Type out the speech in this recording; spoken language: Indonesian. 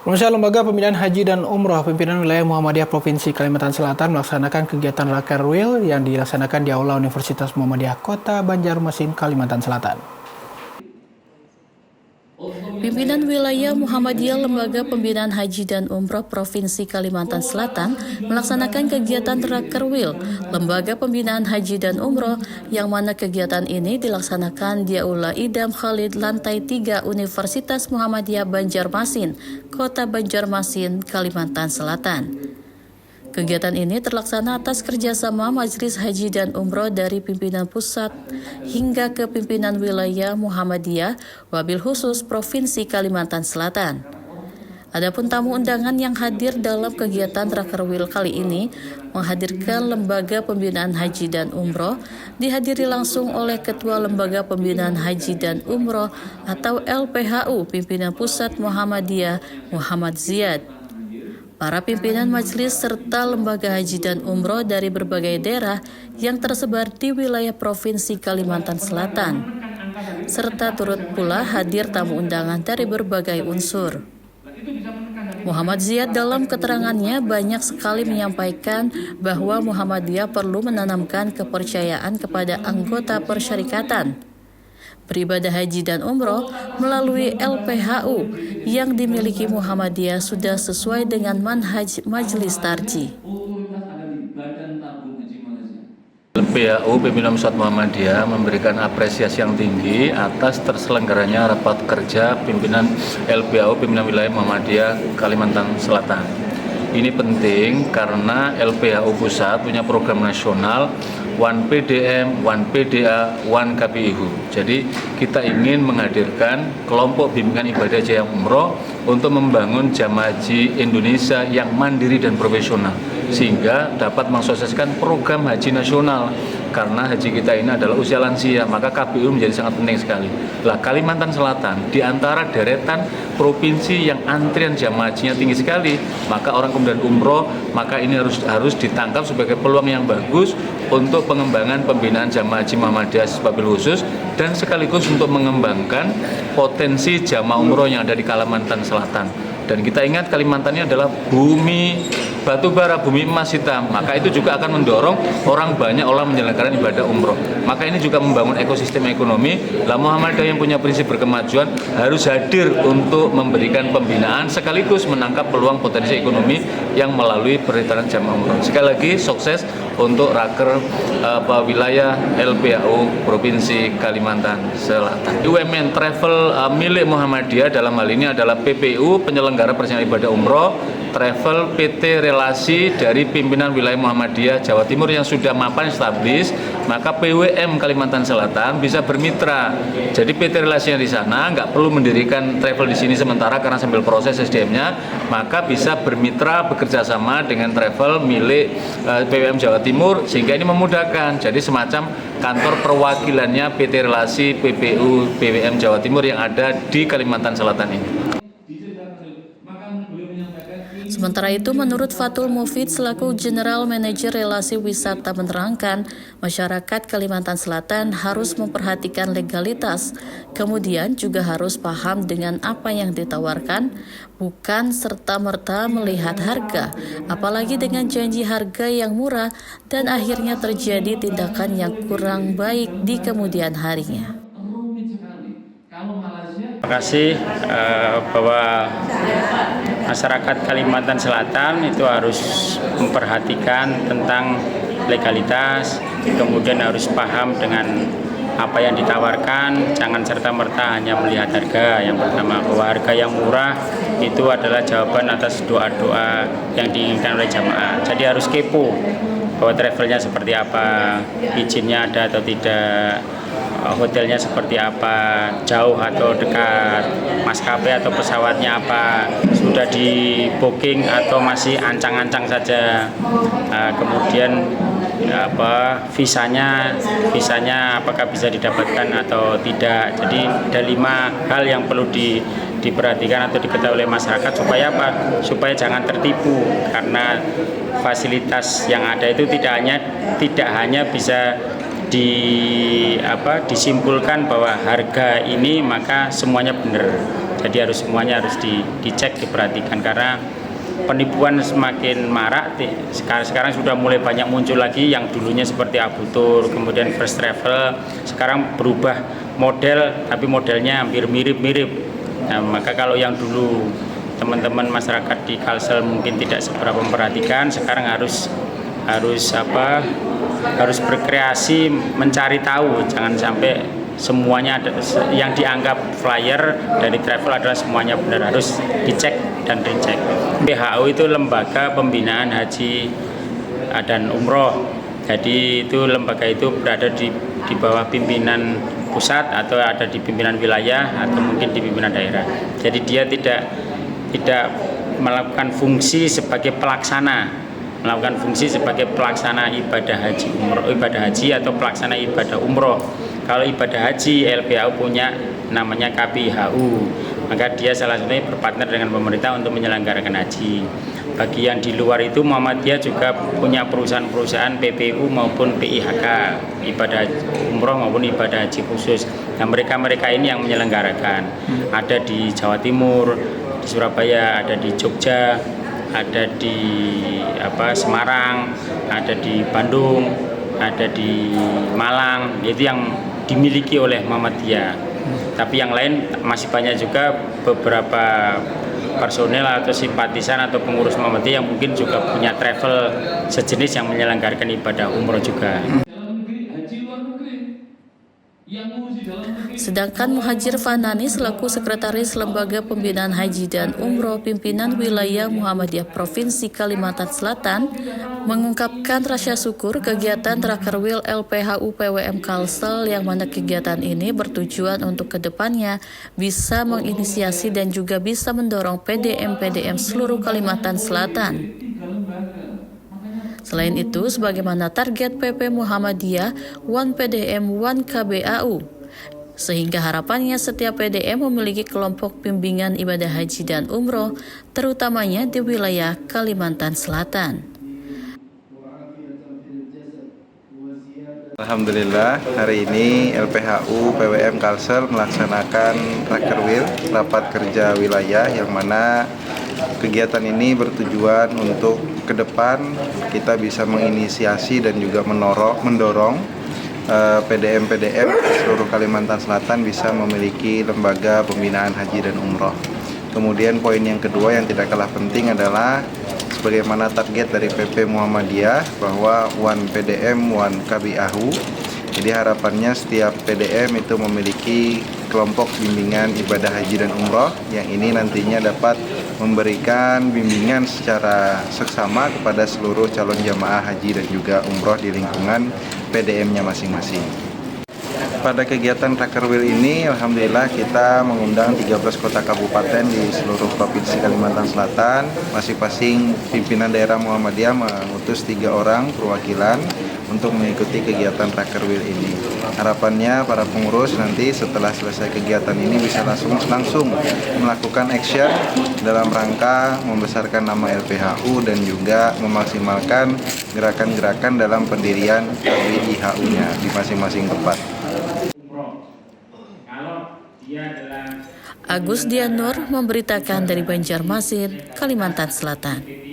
Pemirsa, Lembaga Pembinaan Haji dan Umroh Pimpinan Wilayah Muhammadiyah Provinsi Kalimantan Selatan melaksanakan kegiatan Rakerwil yang dilaksanakan di Aula Universitas Muhammadiyah Kota Banjarmasin, Kalimantan Selatan. Pimpinan Wilayah Muhammadiyah Lembaga Pembinaan Haji dan Umroh Provinsi Kalimantan Selatan melaksanakan kegiatan Rakerwil Lembaga Pembinaan Haji dan Umroh, yang mana kegiatan ini dilaksanakan di Aula Idam Khalid Lantai 3 Universitas Muhammadiyah Banjarmasin, Kota Banjarmasin, Kalimantan Selatan. Kegiatan ini terlaksana atas kerjasama Majelis Haji dan Umroh dari pimpinan pusat hingga ke pimpinan wilayah Muhammadiyah, wabil khusus Provinsi Kalimantan Selatan. Adapun tamu undangan yang hadir dalam kegiatan Rakerwil kali ini menghadirkan Lembaga Pembinaan Haji dan Umroh, dihadiri langsung oleh Ketua Lembaga Pembinaan Haji dan Umroh atau LPHU Pimpinan Pusat Muhammadiyah Muhammad Ziyad, para pimpinan majelis serta lembaga haji dan umroh dari berbagai daerah yang tersebar di wilayah Provinsi Kalimantan Selatan, serta turut pula hadir tamu undangan dari berbagai unsur. Muhammad Ziyad dalam keterangannya banyak sekali menyampaikan bahwa Muhammadiyah perlu menanamkan kepercayaan kepada anggota persyarikatan beribadah haji dan umroh melalui LPHU yang dimiliki Muhammadiyah sudah sesuai dengan manhaj Majelis Tarjih. LPHU Pimpinan Pusat Muhammadiyah memberikan apresiasi yang tinggi atas terselenggaranya rapat kerja pimpinan LPHU Pimpinan Wilayah Muhammadiyah Kalimantan Selatan. Ini penting karena LPHU Pusat punya program nasional One PDM, One PDA, One KPIHU. Jadi kita ingin menghadirkan kelompok bimbingan ibadah haji dan umroh untuk membangun jamaah haji Indonesia yang mandiri dan profesional, sehingga dapat mensukseskan program haji nasional. Karena haji kita ini adalah usia lansia, maka KPIHU menjadi sangat penting sekali. Lah, Kalimantan Selatan di antara deretan provinsi yang antrian jamaah hajinya tinggi sekali, maka orang kemudian umroh, maka ini harus ditangkap sebagai peluang yang bagus untuk pengembangan pembinaan jamaah haji Muhammadiyah wabil khusus, dan sekaligus untuk mengembangkan potensi jamaah umroh yang ada di Kalimantan Selatan. Dan kita ingat Kalimantan ini adalah bumi batu bara, bumi emas hitam, maka itu juga akan mendorong orang menyelenggarakan ibadah umroh. Maka ini juga membangun ekosistem ekonomi. Lah, Muhammadiyah yang punya prinsip berkemajuan harus hadir untuk memberikan pembinaan sekaligus menangkap peluang potensi ekonomi yang melalui perhitanan jamaah umroh. Sekali lagi sukses untuk Raker wilayah LPHU Provinsi Kalimantan Selatan. UMN Travel milik Muhammadiyah dalam hal ini adalah PPU penyelenggara perjalanan ibadah umroh, Travel PT Relasi dari pimpinan wilayah Muhammadiyah Jawa Timur yang sudah mapan establis, maka PWM Kalimantan Selatan bisa bermitra. Jadi PT Relasi yang di sana nggak perlu mendirikan travel di sini sementara karena sambil proses SDM-nya, maka bisa bermitra bekerja sama dengan travel milik PWM Jawa Timur, sehingga ini memudahkan. Jadi semacam kantor perwakilannya PT Relasi PPU PWM Jawa Timur yang ada di Kalimantan Selatan ini. Sementara itu, menurut Fatul Mufid selaku General Manager Relasi Wisata menerangkan, masyarakat Kalimantan Selatan harus memperhatikan legalitas, kemudian juga harus paham dengan apa yang ditawarkan, bukan serta-merta melihat harga, apalagi dengan janji harga yang murah dan akhirnya terjadi tindakan yang kurang baik di kemudian harinya. Terima kasih bahwa masyarakat Kalimantan Selatan itu harus memperhatikan tentang legalitas, kemudian harus paham dengan apa yang ditawarkan, jangan serta-merta hanya melihat harga. Yang pertama, bahwa harga yang murah itu adalah jawaban atas doa-doa yang diinginkan oleh jamaah. Jadi harus kepo bahwa travelnya seperti apa, izinnya ada atau tidak, hotelnya seperti apa, jauh atau dekat, maskapai atau pesawatnya apa, sudah di booking atau masih ancang-ancang saja, kemudian visanya apakah bisa didapatkan atau tidak. Jadi ada 5 hal yang perlu diperhatikan atau diketahui oleh masyarakat supaya apa? Supaya jangan tertipu, karena fasilitas yang ada itu tidak hanya bisa disimpulkan bahwa harga ini maka semuanya benar. Jadi semuanya harus dicek, diperhatikan karena penipuan semakin marak. Sekarang sudah mulai banyak muncul lagi yang dulunya seperti Abu Tur, kemudian First Travel, sekarang berubah model tapi modelnya hampir mirip-mirip. Nah, maka kalau yang dulu teman-teman masyarakat di Kalsel mungkin tidak seberapa memperhatikan, sekarang harus berkreasi mencari tahu, jangan sampai semuanya yang dianggap flyer dari travel adalah semuanya benar, harus dicek dan dicek. WHO itu lembaga pembinaan haji dan umroh, jadi itu lembaga itu berada di bawah pimpinan pusat atau ada di pimpinan wilayah atau mungkin di pimpinan daerah. Jadi dia tidak melakukan fungsi sebagai pelaksana, ibadah haji atau pelaksana ibadah umroh. Kalau ibadah haji, LPHU punya namanya KPIHU, maka dia salah satunya berpartner dengan pemerintah untuk menyelenggarakan haji. Bagi yang di luar itu, Muhammadiyah juga punya perusahaan-perusahaan PPU maupun PIHK, ibadah umroh maupun ibadah haji khusus. Nah, mereka ini yang menyelenggarakan. Ada di Jawa Timur, di Surabaya, ada di Jogja, ada di Semarang, ada di Bandung, ada di Malang. Itu yang dimiliki oleh Muhammadiyah. Tapi yang lain masih banyak juga beberapa personel atau simpatisan atau pengurus Muhammadiyah yang mungkin juga punya travel sejenis yang menyelenggarakan ibadah umroh juga. Sedangkan Muhajir Fanani selaku Sekretaris Lembaga Pembinaan Haji dan Umroh Pimpinan Wilayah Muhammadiyah Provinsi Kalimantan Selatan mengungkapkan rasa syukur kegiatan Rakerwil LPHU PWM Kalsel yang mana kegiatan ini bertujuan untuk kedepannya bisa menginisiasi dan juga bisa mendorong PDM seluruh Kalimantan Selatan. Selain itu, sebagaimana target PP Muhammadiyah, One PDM, One KBAU, sehingga harapannya setiap PDM memiliki kelompok bimbingan ibadah haji dan umroh, terutamanya di wilayah Kalimantan Selatan. Alhamdulillah, hari ini LPHU PWM Kalsel melaksanakan Rakerwil, rapat kerja wilayah, yang mana kegiatan ini bertujuan untuk ke depan kita bisa menginisiasi dan juga mendorong PDM seluruh Kalimantan Selatan bisa memiliki lembaga pembinaan haji dan umroh. Kemudian poin yang kedua yang tidak kalah penting adalah sebagaimana target dari PP Muhammadiyah bahwa One PDM, One KBAU. Jadi harapannya setiap PDM itu memiliki kelompok bimbingan ibadah haji dan umroh yang ini nantinya dapat memberikan bimbingan secara seksama kepada seluruh calon jamaah haji dan juga umroh di lingkungan PDM-nya masing-masing. Pada kegiatan Rakerwil ini, alhamdulillah kita mengundang 13 kota kabupaten di seluruh provinsi Kalimantan Selatan. Masing-masing pimpinan daerah Muhammadiyah mengutus 3 orang perwakilan untuk mengikuti kegiatan Rakerwil ini. Harapannya para pengurus nanti setelah selesai kegiatan ini bisa langsung melakukan action dalam rangka membesarkan nama LPHU dan juga memaksimalkan gerakan-gerakan dalam pendirian KBIHU-nya di masing-masing tempat. Agus Dianur memberitakan dari Banjarmasin, Kalimantan Selatan.